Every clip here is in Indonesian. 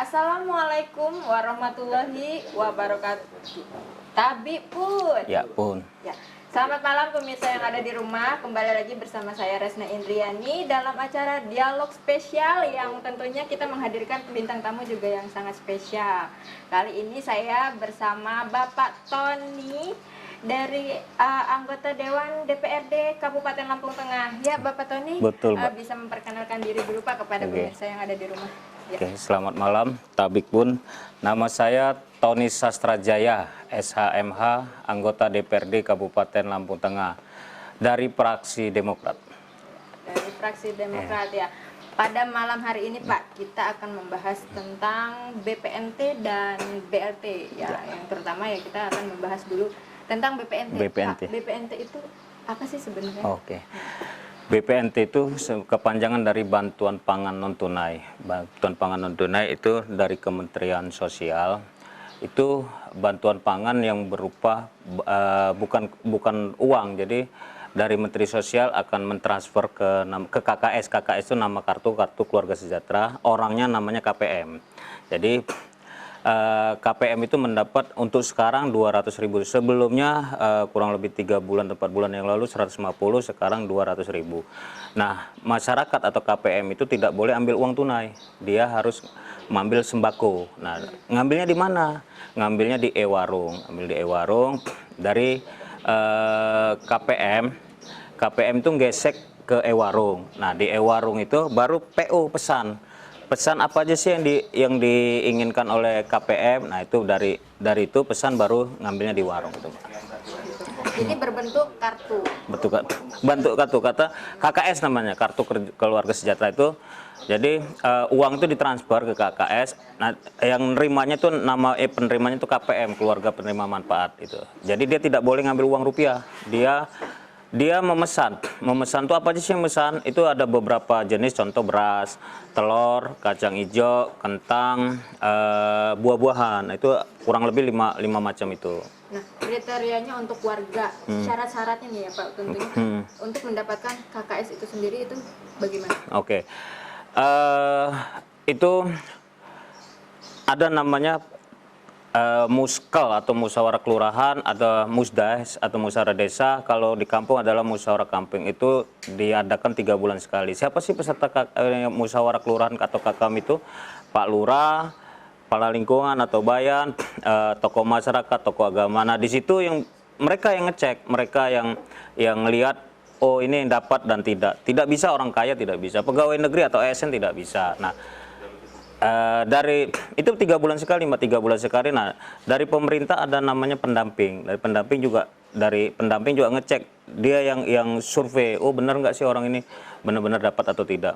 Assalamualaikum warahmatullahi wabarakatuh. Tabi pun. Ya pun. Ya. Selamat malam pemirsa yang ada di rumah. Kembali lagi bersama saya Resna Indriani dalam acara dialog spesial yang tentunya kita menghadirkan bintang tamu juga yang sangat spesial. Kali ini saya bersama Bapak Tony dari anggota Dewan DPRD Kabupaten Lampung Tengah. Ya, Bapak Tony. Betul, Mbak. Bisa memperkenalkan diri dulu Pak kepada pemirsa yang ada di rumah. Ya. Oke, selamat malam, Tabik pun. Nama saya Tony Sastrajaya, SHMH, anggota DPRD Kabupaten Lampung Tengah, dari fraksi Demokrat. Dari fraksi Demokrat ya. Pada malam hari ini Pak, kita akan membahas tentang BPNT dan BLT ya. Yang terutama ya kita akan membahas dulu tentang BPNT. BPNT. Pak, BPNT itu apa sih sebenarnya? Oke. BPNT itu kepanjangan dari bantuan pangan non tunai. Bantuan pangan non tunai itu dari Kementerian Sosial. Itu bantuan pangan yang berupa bukan uang. Jadi dari Menteri Sosial akan mentransfer ke KKS. KKS itu nama kartu keluarga sejahtera. Orangnya namanya KPM. Jadi KPM itu mendapat untuk sekarang 200.000. Sebelumnya kurang lebih 3 bulan atau 4 bulan yang lalu 150, sekarang 200.000. Nah, masyarakat atau KPM itu tidak boleh ambil uang tunai. Dia harus mengambil sembako. Nah, ngambilnya di mana? Ngambilnya di e-warung. Ambil di e-warung dari KPM. KPM itu gesek ke e-warung. Nah, di e-warung itu baru PO pesan. Pesan apa aja sih yang diinginkan oleh KPM? Nah, itu dari itu pesan baru ngambilnya di warung itu. Ini berbentuk kartu. Bentuk kartu kata KKS namanya, kartu keluarga sejahtera itu. Jadi uang itu ditransfer ke KKS. Nah, yang nerimanya itu penerimanya itu KPM, keluarga penerima manfaat itu. Jadi dia tidak boleh ngambil uang rupiah. Dia memesan tuh apa aja sih yang memesan? Itu ada beberapa jenis, contoh beras, telur, kacang hijau, kentang, buah-buahan. Itu kurang lebih 5 macam itu. Nah, kriterianya untuk warga, syarat-syaratnya nih ya Pak tentunya untuk mendapatkan KKS itu sendiri itu bagaimana? Oke. Itu ada namanya muskel atau musyawarah kelurahan, atau musdas atau musyawarah desa. Kalau di kampung adalah musyawarah kampung, itu diadakan 3 bulan sekali. Siapa sih peserta musyawarah kelurahan atau KKM itu? Pak Lurah, kepala lingkungan atau bayan, tokoh masyarakat, tokoh agama. Nah, di situ mereka yang ngecek, mereka yang lihat, oh ini dapat dan tidak bisa orang kaya, tidak bisa pegawai negeri atau ASN, tidak bisa. Nah, dari itu 3 bulan sekali, 3 bulan sekali. Nah, dari pemerintah ada namanya pendamping. Dari pendamping juga ngecek, dia yang survei, oh benar nggak sih orang ini benar-benar dapat atau tidak.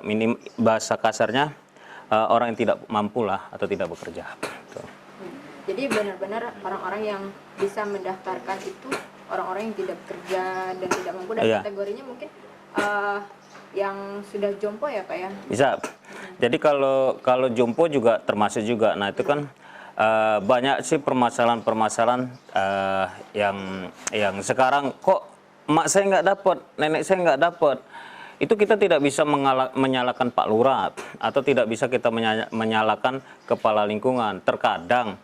Bahasa kasarnya orang yang tidak mampu lah atau tidak bekerja. Tuh. Jadi benar-benar orang-orang yang bisa mendaftarkan itu orang-orang yang tidak bekerja dan tidak mampu, dan kategorinya mungkin yang sudah jompo ya Pak ya? Bisa. Jadi kalau jompo juga termasuk juga. Nah, itu kan banyak sih permasalahan yang sekarang kok emak saya nggak dapat, nenek saya nggak dapat. Itu kita tidak bisa menyalahkan Pak Lurah atau tidak bisa kita menyalahkan kepala lingkungan. Terkadang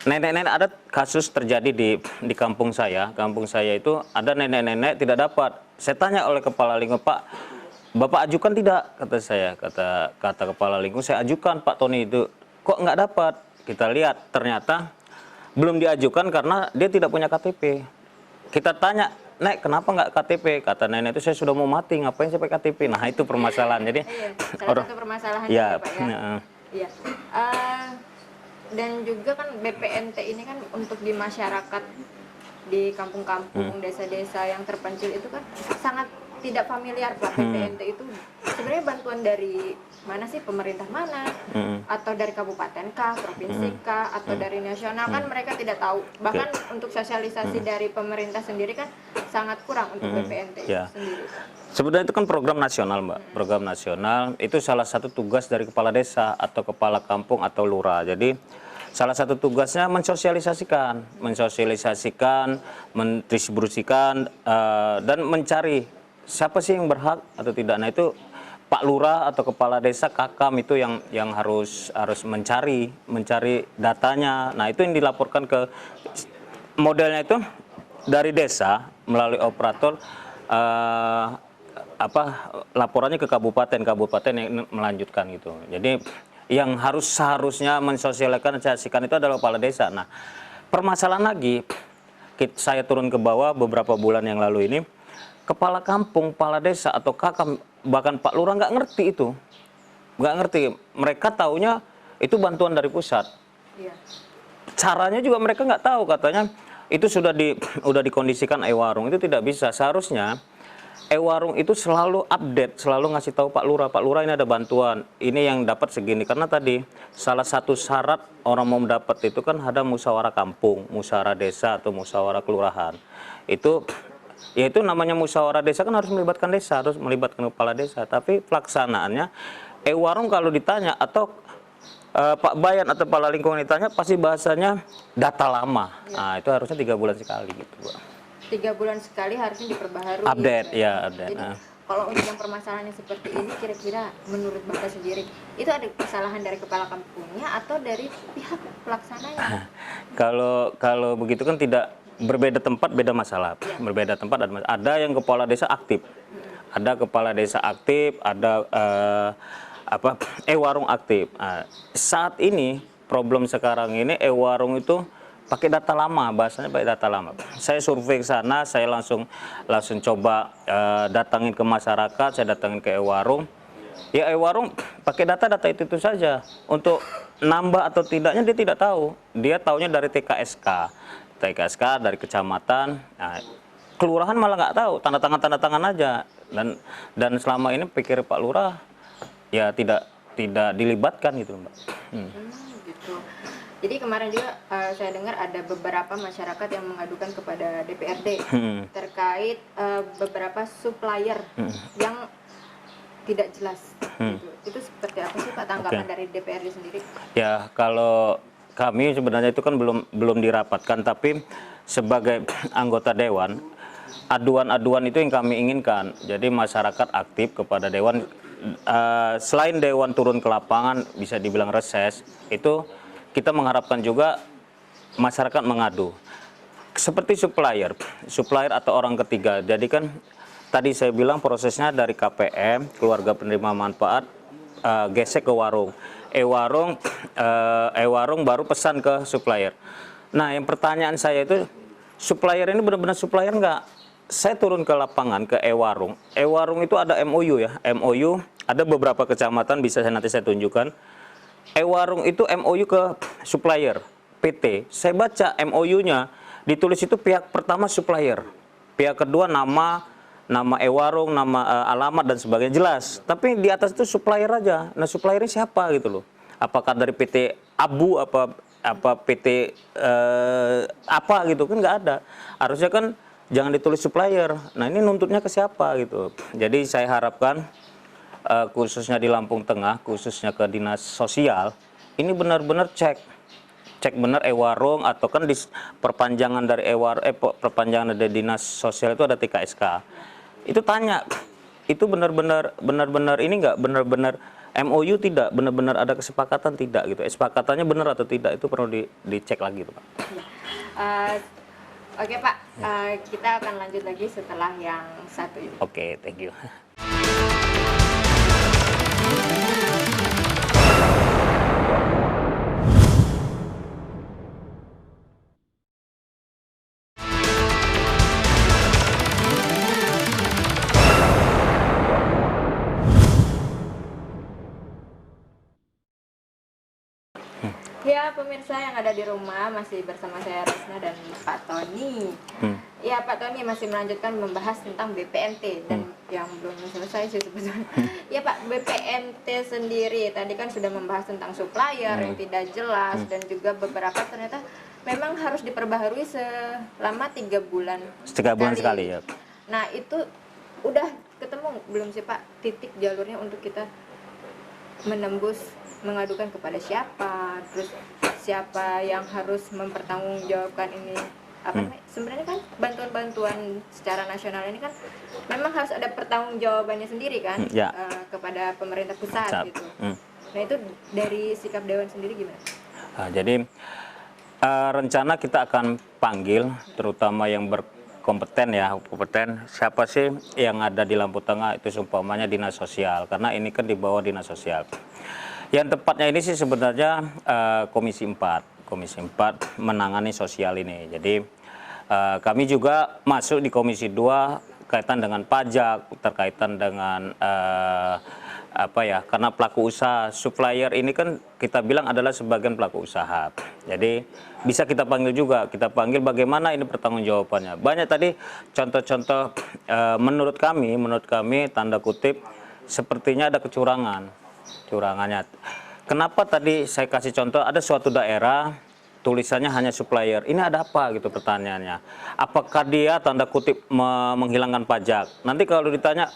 nenek-nenek, ada kasus terjadi di kampung saya. Kampung saya itu ada nenek-nenek tidak dapat. Saya tanya oleh kepala lingkungan, Pak, Bapak ajukan tidak? Kata saya, kata kepala lingkungan, saya ajukan Pak Tony itu. Kok nggak dapat? Kita lihat, ternyata belum diajukan karena dia tidak punya KTP. Kita tanya, Nek, kenapa nggak KTP? Kata nenek itu, saya sudah mau mati, ngapain saya pakai KTP? Nah, itu permasalahan. Jadi salah satu permasalahannya ya Pak ya. Iya. Dan juga kan BPNT ini kan untuk di masyarakat di kampung-kampung, desa-desa yang terpencil itu kan sangat tidak familiar Pak. BPNT itu sebenarnya bantuan dari mana sih, pemerintah mana, atau dari kabupaten kah, provinsi kah, atau dari nasional, kan mereka tidak tahu. Bahkan untuk sosialisasi dari pemerintah sendiri kan sangat kurang untuk BPNT itu sendiri. Sebenarnya itu kan program nasional Mbak, program nasional itu salah satu tugas dari kepala desa atau kepala kampung atau lurah. Jadi salah satu tugasnya mensosialisasikan, mendistribusikan dan mencari siapa sih yang berhak atau tidak. Nah, itu Pak Lurah atau kepala desa Kakam itu yang harus mencari datanya. Nah, itu yang dilaporkan ke modelnya itu dari desa melalui operator laporannya ke kabupaten yang melanjutkan gitu. Jadi yang seharusnya mensosialisasikan itu adalah kepala desa. Nah, permasalahan lagi saya turun ke bawah beberapa bulan yang lalu ini, kepala kampung, kepala desa atau Kakam bahkan Pak Lurah nggak ngerti itu, nggak ngerti. Mereka taunya itu bantuan dari pusat. Iya. Caranya juga mereka nggak tahu, katanya itu udah dikondisikan e-warung. Itu tidak bisa. Seharusnya e-warung itu selalu update, selalu ngasih tahu Pak Lurah ini ada bantuan, ini yang dapat segini. Karena tadi salah satu syarat orang mau mendapat itu kan ada musyawarah kampung, musyawarah desa atau musyawarah kelurahan. Itu yaitu namanya musyawarah desa kan harus melibatkan desa, harus melibatkan kepala desa. Tapi pelaksanaannya e-warung kalau ditanya atau Pak Bayan atau kepala lingkungan ditanya pasti bahasanya data lama. Nah, itu harusnya 3 bulan sekali gitu, Pak. 3 bulan sekali harusnya diperbaharui. Update ya, update. Jadi kalau untuk yang permasalahannya seperti ini, kira-kira menurut Bapak sendiri itu ada kesalahan dari kepala kampungnya atau dari pihak pelaksananya? Kalau begitu kan tidak, berbeda tempat beda masalah. Ya. Berbeda tempat ada masalah. Ada yang kepala desa aktif, ada kepala desa aktif, ada e-warung aktif. Nah, saat ini problem sekarang ini e-warung itu pakai data lama, bahasanya pakai data lama. Saya survei ke sana, saya langsung coba datangin ke masyarakat, saya datangin ke e-warung. Ya e-warung pakai data itu saja. Untuk nambah atau tidaknya dia tidak tahu. Dia taunya dari TKSK dari kecamatan. Nah, kelurahan malah nggak tahu, tanda tangan aja. Dan selama ini pikir Pak Lurah ya tidak dilibatkan gitu, Mbak. Gitu. Jadi kemarin juga saya dengar ada beberapa masyarakat yang mengadukan kepada DPRD terkait beberapa supplier yang tidak jelas. Gitu. Itu seperti apa sih Pak tanggapan dari DPRD sendiri? Ya, kalau kami sebenarnya itu kan belum dirapatkan, tapi sebagai anggota dewan, aduan-aduan itu yang kami inginkan. Jadi masyarakat aktif kepada dewan, selain dewan turun ke lapangan bisa dibilang reses, itu kita mengharapkan juga masyarakat mengadu. Seperti supplier atau orang ketiga. Jadi kan tadi saya bilang prosesnya dari KPM, keluarga penerima manfaat, gesek ke warung. E-warung baru pesan ke supplier. Nah, yang pertanyaan saya itu, supplier ini benar-benar supplier nggak? Saya turun ke lapangan ke e-warung. E-warung itu ada MOU ya, MOU ada beberapa kecamatan, bisa nanti saya tunjukkan. E-warung itu MOU ke supplier PT. Saya baca MOU-nya, ditulis itu pihak pertama supplier, pihak kedua nama e-warung, nama alamat dan sebagainya jelas. Tapi di atas itu supplier aja. Nah, suppliernya siapa gitu loh? Apakah dari PT Abu apa PT apa gitu kan nggak ada. Harusnya kan jangan ditulis supplier. Nah, ini nuntutnya ke siapa gitu. Jadi saya harapkan khususnya di Lampung Tengah, khususnya ke dinas sosial, ini benar-benar cek benar e-warung atau kan di perpanjangan dari perpanjangan dari dinas sosial itu ada TKSK. Itu tanya, itu benar-benar ini enggak benar-benar MOU tidak, benar-benar ada kesepakatan tidak gitu. Kesepakatannya benar atau tidak itu perlu dicek lagi, Pak. Oke, Pak, kita akan lanjut lagi setelah yang satu ini. Oke, thank you. Ya, pemirsa yang ada di rumah, masih bersama saya Resna dan Pak Tony. Ya, Pak Tony masih melanjutkan membahas tentang BPNT dan yang belum selesai sih sebetulnya. Ya Pak, BPNT sendiri tadi kan sudah membahas tentang supplier yang tidak jelas dan juga beberapa ternyata memang harus diperbaharui selama 3 bulan. 3 bulan sekali ya. Nah, itu udah ketemu belum sih Pak titik jalurnya untuk kita menembus, mengadukan kepada siapa, terus siapa yang harus mempertanggungjawabkan ini sebenarnya kan bantuan-bantuan secara nasional ini kan memang harus ada pertanggungjawabannya sendiri kan, kepada pemerintah pusat gitu. Nah itu dari sikap Dewan sendiri gimana? Nah, jadi rencana kita akan panggil terutama yang berkompeten siapa sih yang ada di Lampung Tengah, itu seumpamanya dinas sosial, karena ini kan di bawah dinas sosial. Yang tepatnya ini sih sebenarnya Komisi 4 menangani sosial ini. Jadi kami juga masuk di Komisi 2 kaitan dengan pajak, terkaitan dengan karena pelaku usaha, supplier ini kan kita bilang adalah sebagian pelaku usaha. Jadi bisa kita panggil juga, kita panggil bagaimana ini pertanggungjawabannya. Banyak tadi contoh-contoh menurut kami tanda kutip sepertinya ada kecurangannya. Kenapa tadi saya kasih contoh, ada suatu daerah tulisannya hanya supplier. Ini ada apa gitu pertanyaannya. Apakah dia tanda kutip menghilangkan pajak? Nanti kalau ditanya,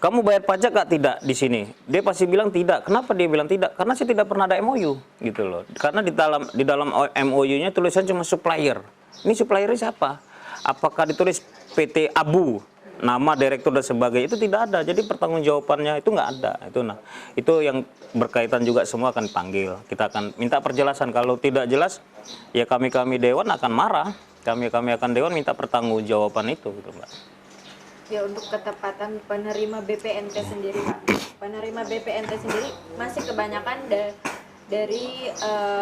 kamu bayar pajak gak? Tidak di sini. Dia pasti bilang tidak. Kenapa dia bilang tidak? Karena saya tidak pernah ada MOU gitu loh. Karena di dalam MOU-nya tulisannya cuma supplier. Ini suppliernya siapa? Apakah ditulis PT Abu, nama direktur dan sebagainya? Itu tidak ada. Jadi pertanggungjawabannya itu nggak ada. Itu yang berkaitan juga semua akan dipanggil. Kita akan minta perjelasan. Kalau tidak jelas, ya kami Dewan akan marah. Kami akan Dewan minta pertanggungjawaban itu, gitu, Mbak. Ya, untuk ketepatan penerima BPNT sendiri, Pak. Penerima BPNT sendiri masih kebanyakan dari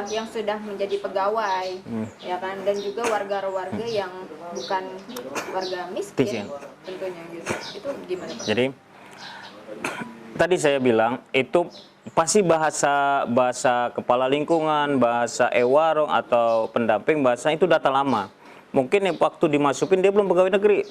yang sudah menjadi pegawai, ya kan, dan juga warga-warga yang bukan warga miskin, tentunya gitu. Itu gimana, Pak? Jadi tadi saya bilang itu pasti bahasa kepala lingkungan, bahasa e-warung atau pendamping bahasa itu data lama. Mungkin waktu dimasukin dia belum pegawai negeri.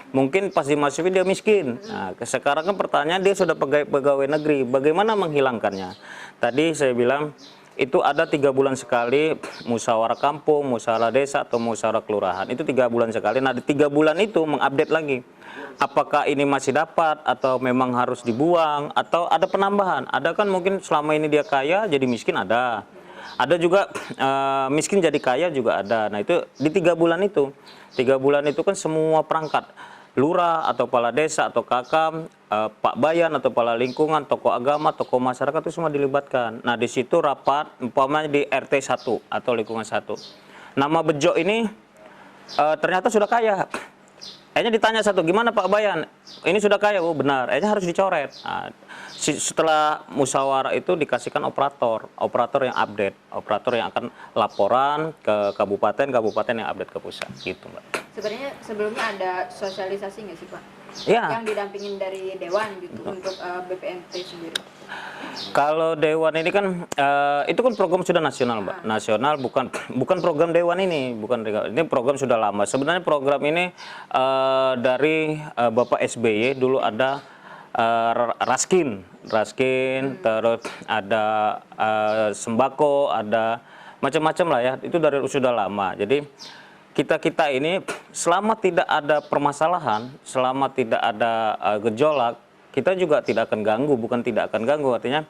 Mungkin pas dimasukin dia miskin. Nah, sekarang kan pertanyaan dia sudah pegawai negeri. Bagaimana menghilangkannya? Tadi saya bilang itu ada 3 bulan sekali musyawarah kampung, musyawarah desa atau musyawarah kelurahan. Itu 3 bulan sekali. Nah di 3 bulan itu mengupdate lagi. Apakah ini masih dapat atau memang harus dibuang atau ada penambahan? Ada kan mungkin selama ini dia kaya jadi miskin ada. Ada juga miskin jadi kaya juga ada. Nah itu di 3 bulan itu. 3 bulan itu kan semua perangkat. Lurah atau kepala desa atau kakam, Pak Bayan atau kepala lingkungan, tokoh agama, tokoh masyarakat itu semua dilibatkan. Nah di situ rapat, umpamanya di RT 1 atau lingkungan 1. Nama Bejo ini ternyata sudah kaya. Akhirnya ditanya satu, gimana Pak Bayan? Ini sudah kaya, oh benar. Akhirnya harus dicoret. Nah, setelah musyawarah itu dikasihkan operator yang update, operator yang akan laporan ke kabupaten yang update ke pusat, gitu Mbak. Sebenarnya sebelumnya ada sosialisasi nggak sih Pak? Ya. Yang didampingin dari Dewan gitu untuk BPNT sendiri. Kalau Dewan ini kan itu kan program sudah nasional Mbak. Nasional bukan program Dewan ini, ini program sudah lama. Sebenarnya program ini dari Bapak SBY dulu ada Raskin, terus ada sembako, ada macam-macam lah ya. Itu dari sudah lama. Jadi kita ini selama tidak ada permasalahan, selama tidak ada gejolak, kita juga tidak akan ganggu, bukan tidak akan ganggu, artinya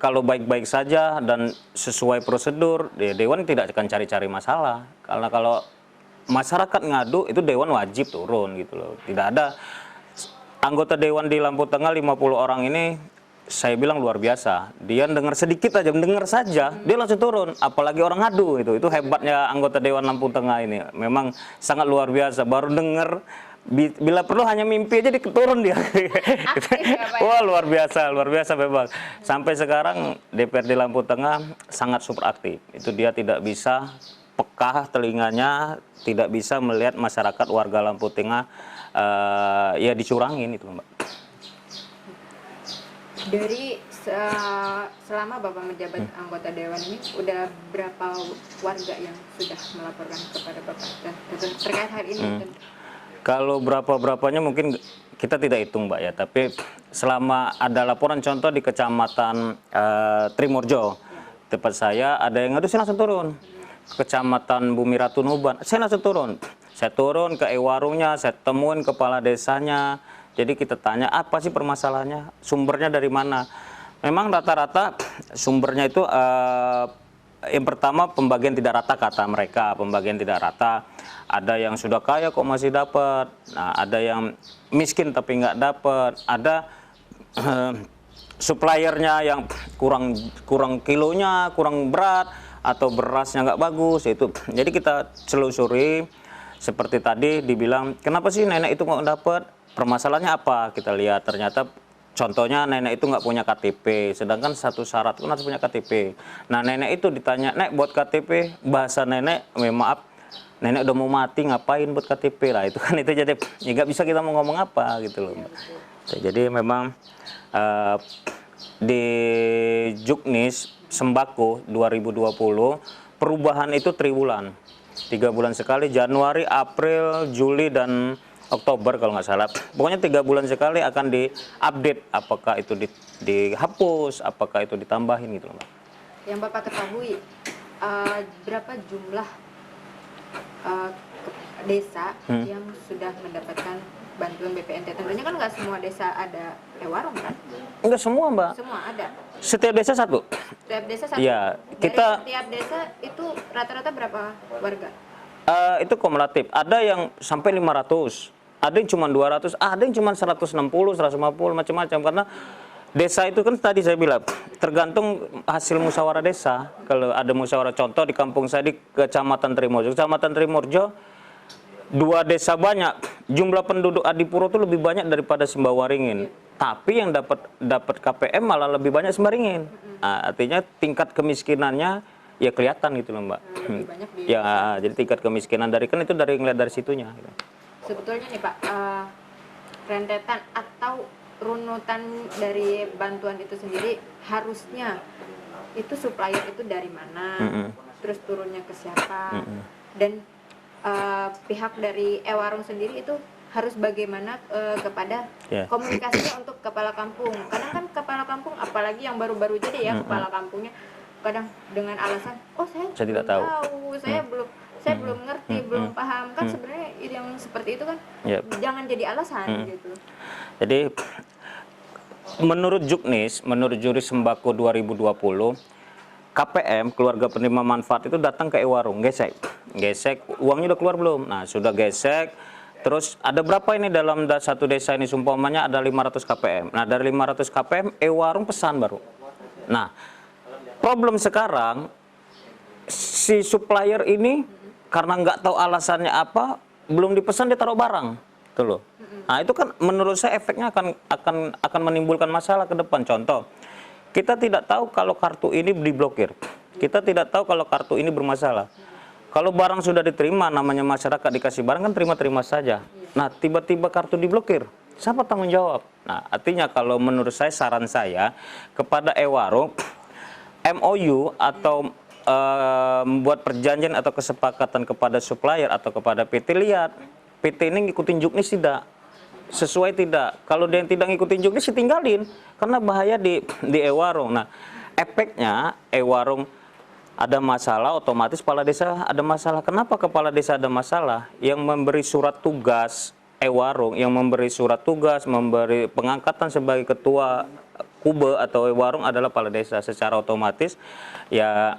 kalau baik-baik saja dan sesuai prosedur, Dewan tidak akan cari-cari masalah. Karena kalau masyarakat ngadu, itu Dewan wajib turun gitu loh. Tidak ada anggota Dewan di Lampung Tengah 50 orang ini, saya bilang luar biasa. Dia dengar sedikit aja, mendengar saja, dia langsung turun. Apalagi orang ngadu itu hebatnya anggota Dewan Lampung Tengah ini. Memang sangat luar biasa. Baru dengar, bila perlu hanya mimpi aja turun dia. Wah luar biasa memang. Sampai sekarang DPRD Lampung Tengah sangat super aktif. Itu dia tidak bisa peka telinganya, tidak bisa melihat masyarakat warga Lampung Tengah ya dicurangin itu Mbak. Dari selama Bapak menjabat anggota Dewan ini, udah berapa warga yang sudah melaporkan kepada Bapak terkait hal ini? Kalau berapanya mungkin kita tidak hitung Mbak ya, tapi selama ada laporan contoh di Kecamatan Trimurjo, tempat saya ada yang ngadu, saya langsung turun. Kecamatan Bumi Ratu Nuban, saya langsung turun. Saya turun ke e-warungnya, saya temuin kepala desanya. Jadi kita tanya apa sih permasalahannya, sumbernya dari mana. Memang rata-rata sumbernya itu yang pertama pembagian tidak rata kata mereka, pembagian tidak rata. Ada yang sudah kaya kok masih dapat, nah ada yang miskin tapi nggak dapat, ada suppliernya yang kurang kilonya, kurang berat, atau berasnya nggak bagus itu. Jadi kita selusuri seperti tadi dibilang, kenapa sih nenek itu nggak dapat? Permasalahannya apa? Kita lihat ternyata contohnya nenek itu nggak punya KTP, sedangkan satu syarat pun harus punya KTP. Nah nenek itu ditanya, nek buat KTP, bahasa nenek, maaf, nenek udah mau mati ngapain buat KTP lah itu kan itu jadi ya nggak bisa kita mau ngomong apa gitu loh Mbak. Jadi memang di Juknis Sembako 2020 perubahan itu triwulan, 3 bulan sekali, Januari, April, Juli dan Oktober kalau nggak salah. Pokoknya 3 bulan sekali akan diupdate, apakah itu dihapus, apakah itu ditambahin gitu loh Mbak. Yang Bapak ketahui berapa jumlah desa yang sudah mendapatkan bantuan BPNT? Tentunya kan nggak semua desa ada warung kan? Enggak semua Mbak. Semua ada. Setiap desa satu. Setiap desa satu. Iya, Dari setiap desa itu rata-rata berapa warga? Itu kumulatif. Ada yang sampai 500, ada yang cuma 200, ada yang cuma 160, 150, macam-macam. Karena desa itu kan tadi saya bilang tergantung hasil musyawarah desa. Kalau ada musyawarah, contoh di kampung saya di Kecamatan Trimorjo. Kecamatan Trimorjo 2 desa banyak, jumlah penduduk Adipuro itu lebih banyak daripada Sembawaringin. Tapi yang dapat KPM malah lebih banyak Sembaringin. Nah, artinya tingkat kemiskinannya ya kelihatan gitu loh Mbak. Lebih banyak di Ya, jadi tingkat kemiskinan dari kan itu dari ngeliat dari situnya. Gitu. Sebetulnya nih Pak, rentetan atau runutan dari bantuan itu sendiri harusnya itu supplier itu dari mana, terus turunnya ke siapa, dan pihak dari Ewarung sendiri itu harus bagaimana kepada komunikasinya untuk kepala kampung. Kadang kan kepala kampung, apalagi yang baru-baru jadi ya kepala kampungnya, kadang dengan alasan, oh saya tidak tahu, saya belum ngerti, belum paham. Kan sebenarnya yang seperti itu kan jangan jadi alasan gitu. Jadi menurut Juknis, menurut Juri Sembako 2020, KPM, keluarga penerima manfaat itu datang ke Ewarung, gesek, uangnya udah keluar belum? Nah, sudah gesek. Terus ada berapa ini dalam satu desa ini, sumpamanya ada 500 KPM. Nah, dari 500 KPM, Ewarung pesan baru. Nah, problem sekarang, si supplier ini karena nggak tahu alasannya apa, belum dipesan dia taruh barang, gitu loh. Nah, itu kan menurut saya efeknya akan menimbulkan masalah ke depan. Contoh, kita tidak tahu kalau kartu ini diblokir. Kita tidak tahu kalau kartu ini bermasalah. Kalau barang sudah diterima, namanya masyarakat dikasih barang kan terima-terima saja. Nah, tiba-tiba kartu diblokir, siapa tanggung jawab? Nah, artinya kalau menurut saya, saran saya kepada Ewarung, MOU atau membuat perjanjian atau kesepakatan kepada supplier atau kepada PT, lihat PT ini ngikutin Juknis tidak, sesuai tidak. Kalau dia yang tidak ngikutin Juknis, tinggalin, karena bahaya di Ewarung. Nah, efeknya Ewarung ada masalah, otomatis kepala desa ada masalah. Kenapa kepala desa ada masalah? Yang memberi surat tugas Ewarung, yang memberi surat tugas, memberi pengangkatan sebagai ketua Kube atau Ewarung adalah kepala desa. Secara otomatis ya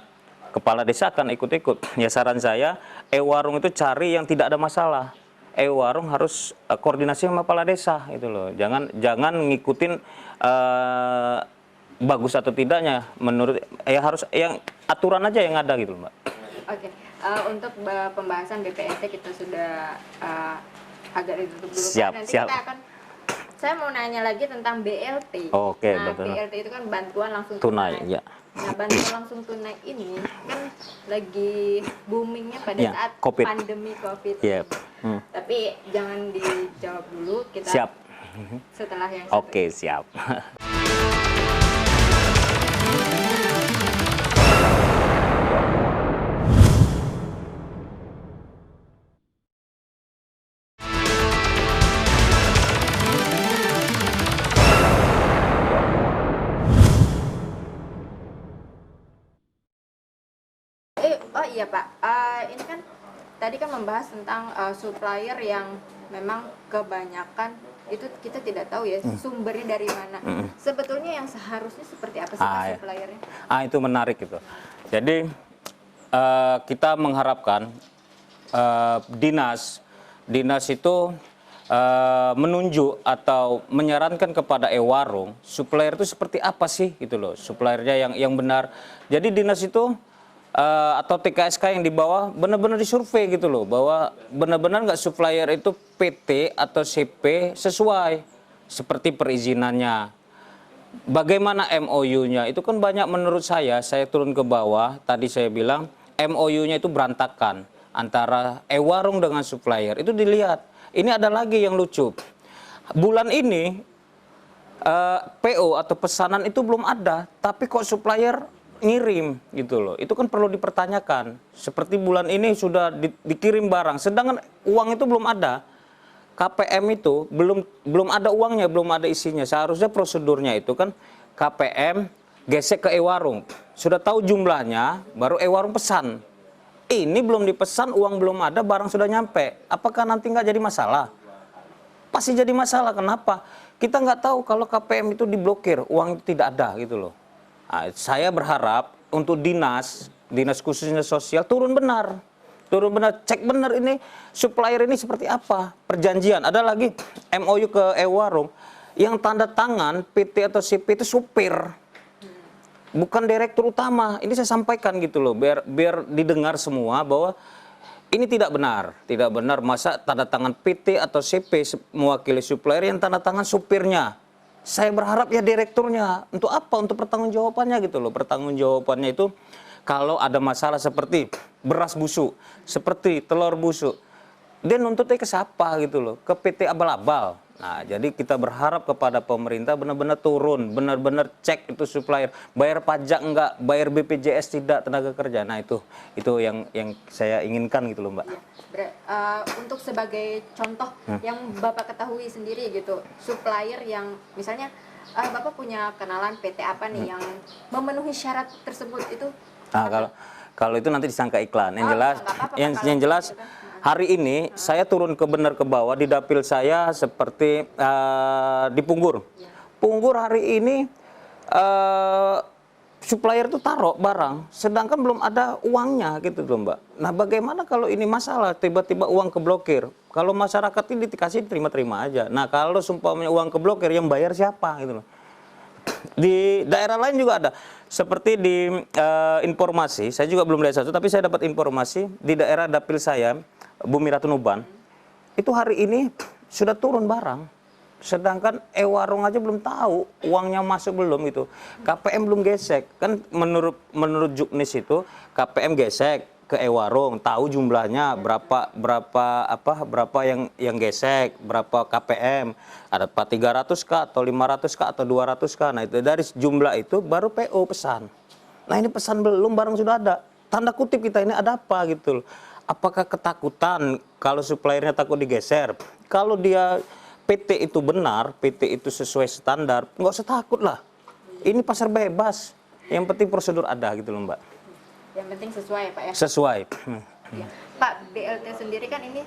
kepala desa akan ikut-ikut. Ya saran saya, Ewarung itu cari yang tidak ada masalah. Ewarung harus koordinasi sama kepala desa itu loh. Jangan ngikutin bagus atau tidaknya, menurut ya harus yang aturan aja yang ada gitu Mbak. Oke, untuk pembahasan BPNT kita sudah agak ditutup dulu. Siap, Nanti siap. saya mau nanya lagi tentang BLT. Oke, nah, betul. BLT itu kan bantuan langsung Tunai, ya. Nah, bantuan langsung tunai ini kan lagi boomingnya pada saat COVID. pandemi COVID. Yep. Tapi jangan dijawab dulu, kita siap. Setelah yang satu. Oke, siap. Oh iya Pak, ini kan tadi kan membahas tentang supplier yang memang kebanyakan itu kita tidak tahu ya sumbernya dari mana. Sebetulnya yang seharusnya seperti apa sih Pak suppliernya? Itu menarik gitu. Jadi kita mengharapkan dinas itu menunjuk atau menyarankan kepada e-warung supplier itu seperti apa sih gitu loh, suppliernya yang benar. Jadi dinas itu atau TKSK yang di bawah benar-benar disurvei gitu loh, bahwa benar-benar nggak supplier itu PT atau CP sesuai seperti perizinannya. Bagaimana MOU-nya itu kan banyak, menurut saya turun ke bawah, tadi saya bilang MOU-nya itu berantakan antara e-warung dengan supplier. Itu dilihat. Ini ada lagi yang lucu. Bulan ini PO atau pesanan itu belum ada, tapi kok supplier ngirim gitu loh. Itu kan perlu dipertanyakan. Seperti bulan ini sudah dikirim barang, sedangkan uang itu belum ada. KPM itu belum ada uangnya, belum ada isinya. Seharusnya prosedurnya itu kan KPM gesek ke e-warung. Sudah tahu jumlahnya, baru e-warung pesan. Ini belum dipesan, uang belum ada, barang sudah nyampe. Apakah nanti nggak jadi masalah? Pasti jadi masalah. Kenapa? Kita nggak tahu kalau KPM itu diblokir, uang itu tidak ada gitu loh. Nah, saya berharap untuk dinas khususnya sosial turun benar, cek benar ini supplier ini seperti apa, perjanjian. Ada lagi MOU ke e-warung yang tanda tangan PT atau CP itu supir, bukan direktur utama. Ini saya sampaikan gitu loh, biar didengar semua bahwa ini tidak benar. Masa tanda tangan PT atau CP mewakili supplier yang tanda tangan supirnya. Saya berharap ya direkturnya. Untuk apa? Untuk pertanggungjawabannya gitu loh. Pertanggungjawabannya itu kalau ada masalah seperti beras busuk, seperti telur busuk, dia nuntutnya ke siapa gitu loh, ke PT abal-abal. Nah, jadi kita berharap kepada pemerintah benar-benar turun, benar-benar cek itu supplier, bayar pajak enggak, bayar BPJS tidak, tenaga kerja. Nah, itu yang saya inginkan gitu loh, Mbak. Untuk sebagai contoh yang Bapak ketahui sendiri gitu, supplier yang misalnya Bapak punya kenalan PT apa nih yang memenuhi syarat tersebut itu? Nah, kalau itu nanti disangka iklan. Yang jelas hari ini saya turun ke bawah di dapil saya seperti di Punggur. Punggur hari ini supplier itu taruh barang, sedangkan belum ada uangnya gitu loh, Mbak. Nah, bagaimana kalau ini masalah tiba-tiba uang keblokir? Kalau masyarakat ini dikasih terima-terima aja. Nah, kalau sumpahnya uang keblokir yang bayar siapa gitu loh. Di daerah lain juga ada. Seperti di informasi, saya juga belum lihat satu, tapi saya dapat informasi di daerah dapil saya, Bumi Ratu Nuban, itu hari ini sudah turun barang. Sedangkan e-warung aja belum tahu uangnya masuk belum gitu. KPM belum gesek. Kan menurut Juknis itu KPM gesek ke e-warung, tahu jumlahnya berapa yang gesek, berapa KPM, ada 300k atau 500k atau 200k. Nah, itu dari jumlah itu baru PO pesan. Nah, ini pesan belum, barang sudah ada. Tanda kutip kita ini ada apa gitu loh. Apakah ketakutan kalau suppliernya takut digeser? Kalau dia PT itu benar, PT itu sesuai standar, nggak usah takut lah. Ini pasar bebas. Yang penting prosedur ada gitu loh, Mbak. Yang penting sesuai ya Pak ya? Sesuai. Ya. Pak, BLT sendiri kan ini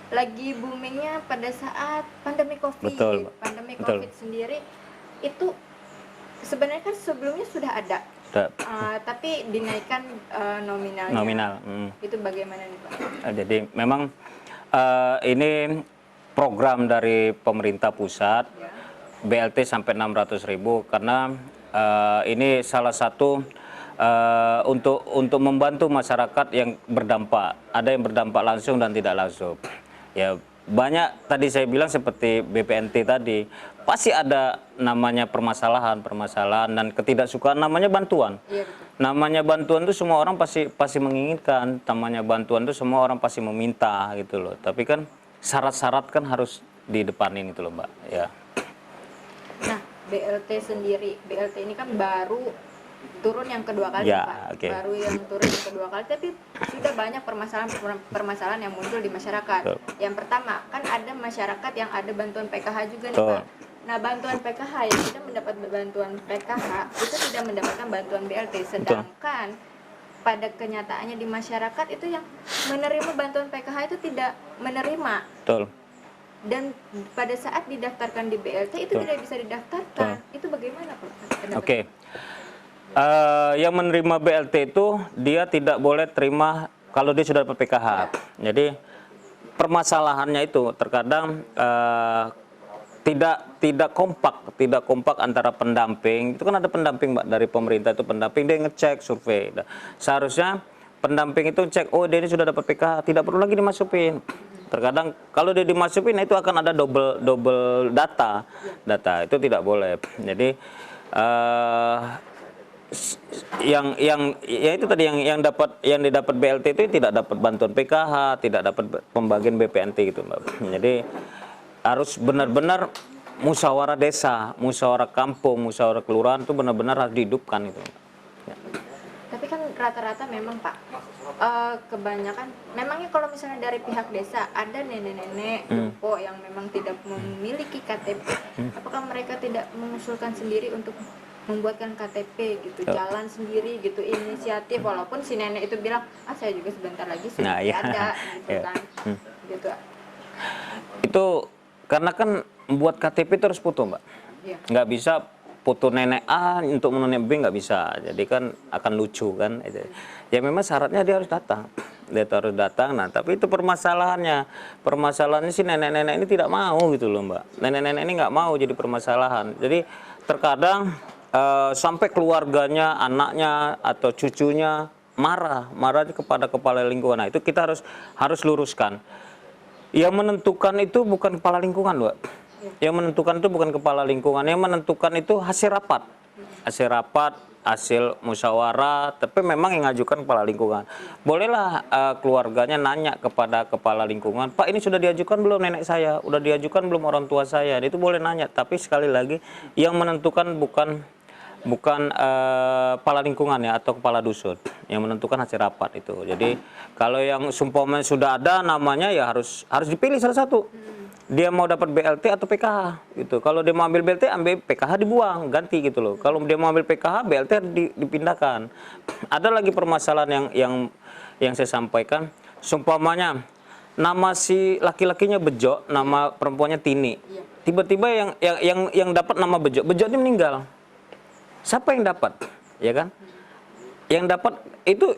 lagi boomingnya pada saat pandemi COVID. Betul, Pandemi betul. COVID sendiri itu sebenarnya kan sebelumnya sudah ada. Tapi dinaikkan nominalnya. Nominal. Itu bagaimana nih Pak? Jadi memang ini program dari pemerintah pusat, BLT sampai 600.000 karena ini salah satu untuk membantu masyarakat yang berdampak. Ada yang berdampak langsung dan tidak langsung. Ya, banyak tadi saya bilang seperti BPNT tadi, pasti ada namanya permasalahan dan ketidaksukaan, namanya bantuan. Iya, betul. Namanya bantuan itu semua orang pasti menginginkan, namanya bantuan itu semua orang pasti meminta gitu loh. Tapi kan syarat-syarat kan harus didepanin itu loh, Mbak. Ya. Nah, BLT sendiri, BLT ini kan baru turun yang kedua kali Ya, Pak. okay. Baru yang turun yang kedua kali, tapi sudah banyak permasalahan yang muncul di masyarakat. Betul. Yang pertama, kan ada masyarakat yang ada bantuan PKH juga nih Betul. Pak. Nah, bantuan PKH yang tidak mendapat bantuan PKH itu tidak mendapatkan bantuan BLT, sedangkan pada kenyataannya di masyarakat itu yang menerima bantuan PKH itu tidak menerima. Betul. Dan pada saat didaftarkan di BLT itu Betul. tidak bisa didaftarkan. Itu bagaimana Pak? Oke. Yang menerima BLT itu dia tidak boleh terima kalau dia sudah dapat PKH. Jadi permasalahannya itu terkadang tidak kompak antara pendamping. Itu kan ada pendamping Mbak dari pemerintah, itu pendamping, dia ngecek survei. Nah, seharusnya pendamping itu cek, oh dia ini sudah dapat PKH, tidak perlu lagi dimasukin. Terkadang kalau dia dimasukin itu akan ada double data itu tidak boleh. Jadi ya itu tadi yang didapat BLT itu tidak dapat bantuan PKH, tidak dapat pembagian BPNT gitu Mbak. Jadi harus benar-benar musyawarah desa, musyawarah kampung, musyawarah kelurahan itu benar-benar harus dihidupkan itu. Ya. Tapi kan rata-rata memang Pak, kebanyakan memangnya kalau misalnya dari pihak desa ada nenek-nenek lumpo yang memang tidak memiliki KTP, apakah mereka tidak mengusulkan sendiri untuk membuatkan KTP gitu, jalan sendiri gitu, inisiatif, walaupun si nenek itu bilang saya juga sebentar lagi sudah ada gitu kan, gitu. Itu karena kan membuat KTP terus foto Mbak, nggak bisa foto nenek A untuk nenek B, nggak bisa, jadi kan akan lucu kan. Ya memang syaratnya dia harus datang, nah tapi itu permasalahannya si nenek-nenek ini tidak mau gitu loh Mbak, nenek-nenek ini nggak mau, jadi permasalahan. Jadi terkadang sampai keluarganya, anaknya atau cucunya marah kepada kepala lingkungan. Nah itu kita harus luruskan. Yang menentukan itu bukan kepala lingkungan, Mbak. Yang menentukan itu bukan kepala lingkungan, yang menentukan itu hasil rapat, hasil musyawarah. Tapi memang yang ngajukan kepala lingkungan. Bolehlah keluarganya nanya kepada kepala lingkungan, Pak ini sudah diajukan belum nenek saya, udah diajukan belum orang tua saya. Itu boleh nanya. Tapi sekali lagi yang menentukan bukan kepala lingkungan ya atau kepala dusun, yang menentukan hasil rapat itu. Jadi kalau yang sumpahnya sudah ada namanya ya harus dipilih salah satu. Dia mau dapat BLT atau PKH gitu. Kalau dia mau ambil BLT, ambil PKH dibuang, ganti gitu loh. Kalau dia mau ambil PKH, BLT dipindahkan. Ada lagi permasalahan yang saya sampaikan, sumpamanya nama si laki-lakinya Bejo, nama perempuannya Tini. Tiba-tiba yang dapat nama Bejo ini meninggal. Siapa yang dapat? Ya kan? Yang dapat itu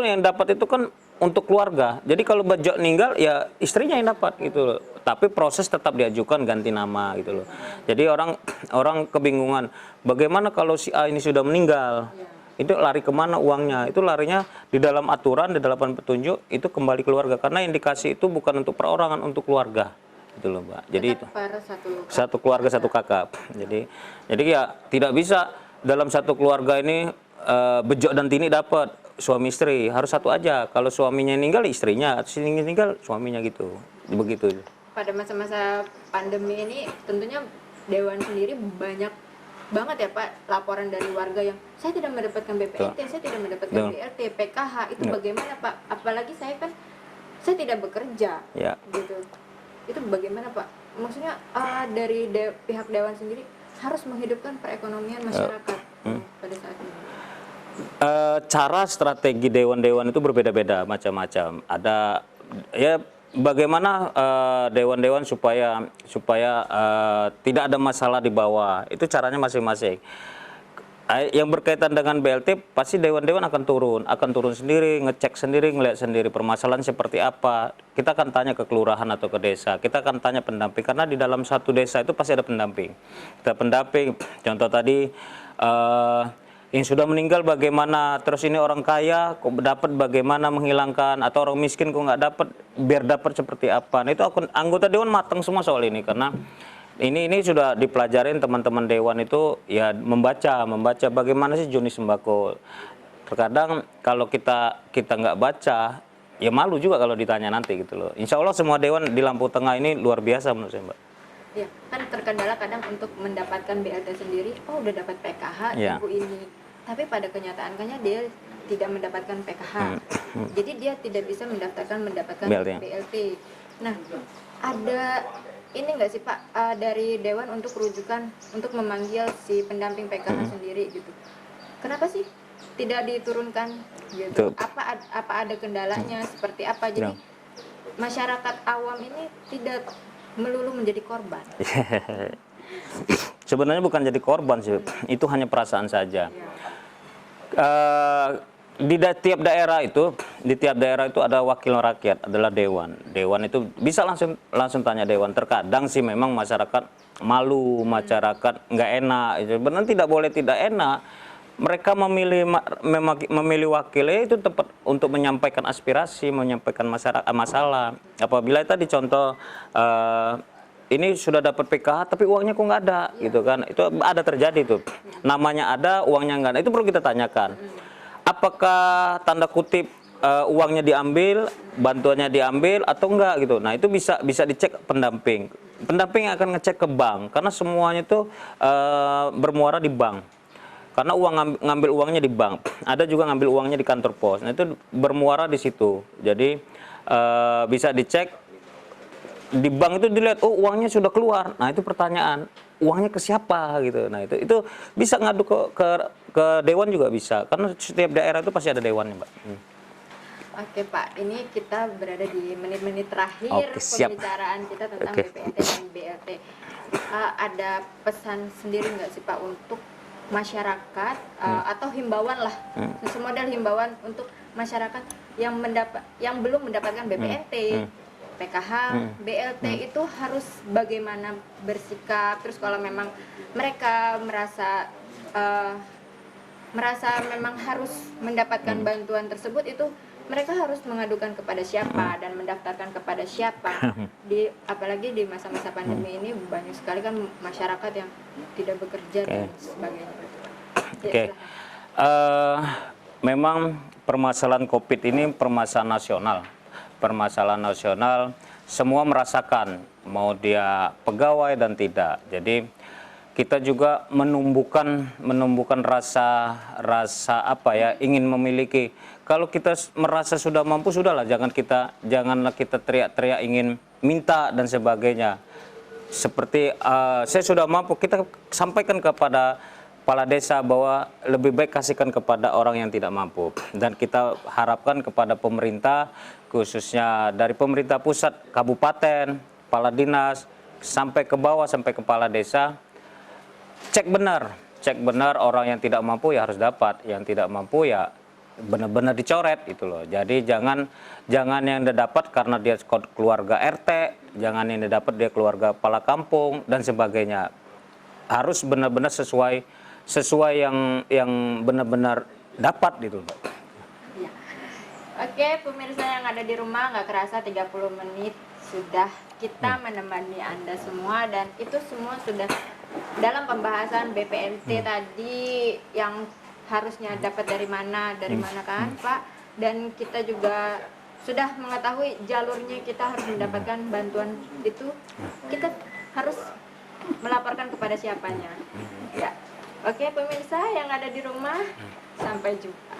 yang dapat itu kan untuk keluarga. Jadi kalau Bejo meninggal ya istrinya yang dapat gitu loh. Tapi proses tetap diajukan ganti nama gitu loh. Jadi orang kebingungan. Bagaimana kalau si A ini sudah meninggal? Itu lari kemana uangnya? Itu larinya di dalam aturan, di dalam petunjuk itu kembali keluarga. Karena indikasi itu bukan untuk perorangan, untuk keluarga. Gitu loh Mbak. Jadi itu satu keluarga satu kakak. Jadi ya tidak bisa dalam satu keluarga ini Bejo dan Tini dapat suami istri, harus satu aja. Kalau suaminya meninggal istrinya, atau istrinya meninggal suaminya gitu. Begitu. Pada masa-masa pandemi ini tentunya Dewan sendiri banyak banget ya Pak laporan dari warga yang saya tidak mendapatkan BPNT, saya tidak mendapatkan BLT, PKH. Itu bagaimana Pak? Apalagi saya tidak bekerja. Gitu. Itu bagaimana Pak? Maksudnya dari pihak Dewan sendiri harus menghidupkan perekonomian masyarakat pada saat ini. Cara strategi dewan-dewan itu berbeda-beda, macam-macam. Ada ya bagaimana dewan-dewan supaya tidak ada masalah di bawah. Itu caranya masing-masing. Yang berkaitan dengan BLT pasti dewan-dewan akan turun sendiri, ngecek sendiri, ngelihat sendiri permasalahan seperti apa. Kita akan tanya ke kelurahan atau ke desa, kita akan tanya pendamping, karena di dalam satu desa itu pasti ada pendamping. Kita pendamping, contoh tadi yang sudah meninggal bagaimana, terus ini orang kaya kok dapat bagaimana menghilangkan, atau orang miskin kok nggak dapat, biar dapat seperti apa. Nah, itu anggota dewan matang semua soal ini, karena ini sudah dipelajarin teman-teman dewan itu ya membaca bagaimana sih jenis sembako. Terkadang kalau kita nggak baca ya malu juga kalau ditanya nanti gitu loh. Insya Allah semua dewan di Lampung Tengah ini luar biasa menurut saya Mbak. Ya, kan terkendala kadang untuk mendapatkan BLT sendiri, udah dapat PKH ibu ini. Tapi pada kenyataannya dia tidak mendapatkan PKH. Jadi dia tidak bisa mendapatkan BLT. Nah, ada ini nggak sih Pak dari Dewan untuk rujukan untuk memanggil si pendamping PKH sendiri gitu? Kenapa sih tidak diturunkan gitu? Apa ada kendalanya seperti apa? Jadi masyarakat awam ini tidak melulu menjadi korban. Sebenarnya bukan jadi korban sih, itu hanya perasaan saja. Tiap daerah itu, di tiap daerah itu ada wakil rakyat, adalah dewan. Dewan itu bisa langsung tanya dewan. Terkadang sih memang masyarakat malu, masyarakat nggak enak. Benar tidak boleh tidak enak. Mereka memilih wakilnya itu tepat untuk menyampaikan aspirasi, menyampaikan masalah. Apabila tadi contoh ini sudah dapat PKH tapi uangnya kok nggak ada, gitu kan? Itu ada terjadi tuh. Namanya ada, uangnya nggak ada. Itu perlu kita tanyakan. Apakah tanda kutip uangnya diambil, bantuannya diambil atau enggak gitu. Nah, itu bisa dicek pendamping. Pendamping akan ngecek ke bank karena semuanya itu bermuara di bank. Karena ngambil uangnya di bank. Ada juga ngambil uangnya di kantor pos. Nah, itu bermuara di situ. Jadi bisa dicek di bank itu dilihat, oh uangnya sudah keluar. Nah, itu pertanyaan, uangnya ke siapa gitu. Nah, itu bisa ngadu ke dewan juga bisa. Karena setiap daerah itu pasti ada dewannya, Mbak. Oke Pak, ini kita berada di menit-menit terakhir Oke, siap. pembicaraan kita tentang BPNT dan BLT. Ada pesan sendiri nggak sih Pak untuk masyarakat atau himbauan lah, semodel himbauan untuk masyarakat yang belum mendapatkan BPNT, PKH, BLT itu harus bagaimana bersikap? Terus kalau memang mereka merasa memang harus mendapatkan bantuan tersebut, itu mereka harus mengadukan kepada siapa dan mendaftarkan kepada siapa. Apalagi di masa-masa pandemi ini banyak sekali kan masyarakat yang tidak bekerja dan sebagainya. Oke. Memang permasalahan COVID ini permasalahan nasional. Permasalahan nasional, semua merasakan, mau dia pegawai dan tidak. Jadi kita juga menumbuhkan rasa apa ya, ingin memiliki. Kalau kita merasa sudah mampu, sudahlah, janganlah kita teriak-teriak ingin minta dan sebagainya. Seperti saya sudah mampu, kita sampaikan kepada kepala desa bahwa lebih baik kasihkan kepada orang yang tidak mampu. Dan kita harapkan kepada pemerintah, khususnya dari pemerintah pusat, kabupaten, kepala dinas, sampai ke bawah, sampai kepala desa, cek benar orang yang tidak mampu ya harus dapat, yang tidak mampu ya benar-benar dicoret itu loh. Jadi jangan yang dapat karena dia keluarga RT, jangan yang dapat dia keluarga kepala kampung dan sebagainya. Harus benar-benar sesuai yang benar-benar dapat gitu loh. Ya. Oke, pemirsa yang ada di rumah, nggak kerasa 30 menit sudah kita menemani Anda semua, dan itu semua sudah dalam pembahasan BPNT tadi yang harusnya dapat dari mana kan Pak, dan kita juga sudah mengetahui jalurnya, kita harus mendapatkan bantuan itu, kita harus melaporkan kepada siapanya ya. Oke pemirsa yang ada di rumah, sampai jumpa.